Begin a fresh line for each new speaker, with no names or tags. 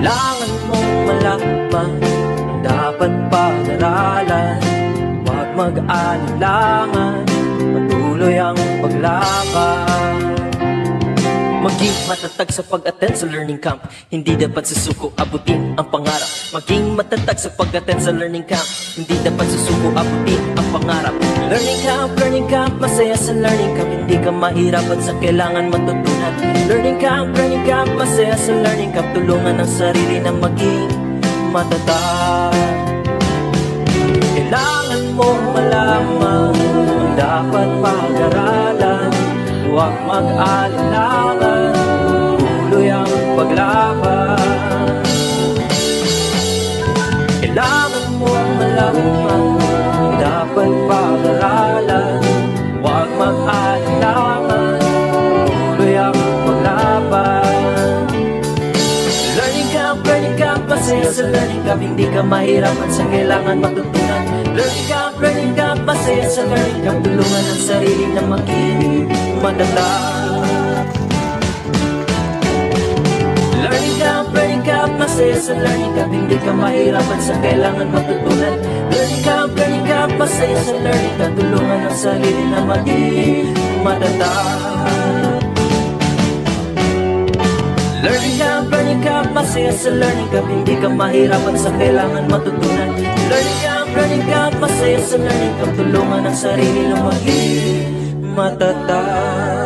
Kailangan mong malaman ang dapat pag-aralan. Huwag mag-alinlangan, patuloy ang paglaban. Maging matatag sa pag-attend sa learning camp. Hindi dapat susuko, abutin ang pangarap. Maging matatag sa pag-attend sa learning camp. Hindi dapat susuko, abutin ang pangarap. Learning camp, masaya sa learning camp. Hindi ka mahirapan sa kailangan matutunan. Learning camp, masaya sa learning camp. Tulungan ang sarili na maging matatag. Kailangan mong malaman ang dapat pag-aralan. Huwag mag-alinlangan, tuloy ang paglaban. Kailangan mong malaman ang dapat pag-aralan. Huwag mag-alinlangan, tuloy ang paglaban. Learning camp, masaya sa learning camp. Hindi ka mahirapan sa kailangan matutunan. Learning camp, masaya sa learning camp. Tulungan ang sarili na maging matatag. Learning camp, masaya sa learning camp. Hindi ka mahirapan sa kailangan matutunan. Learning camp, masaya sa learning camp. Tulungan ang sarili na maging matatag. Learning camp, masaya sa learning camp. Hindi ka mahirapan sa kailangan matutunan. Learning camp, masaya sa learning camp. Tulungan ang sarili na maging matatag.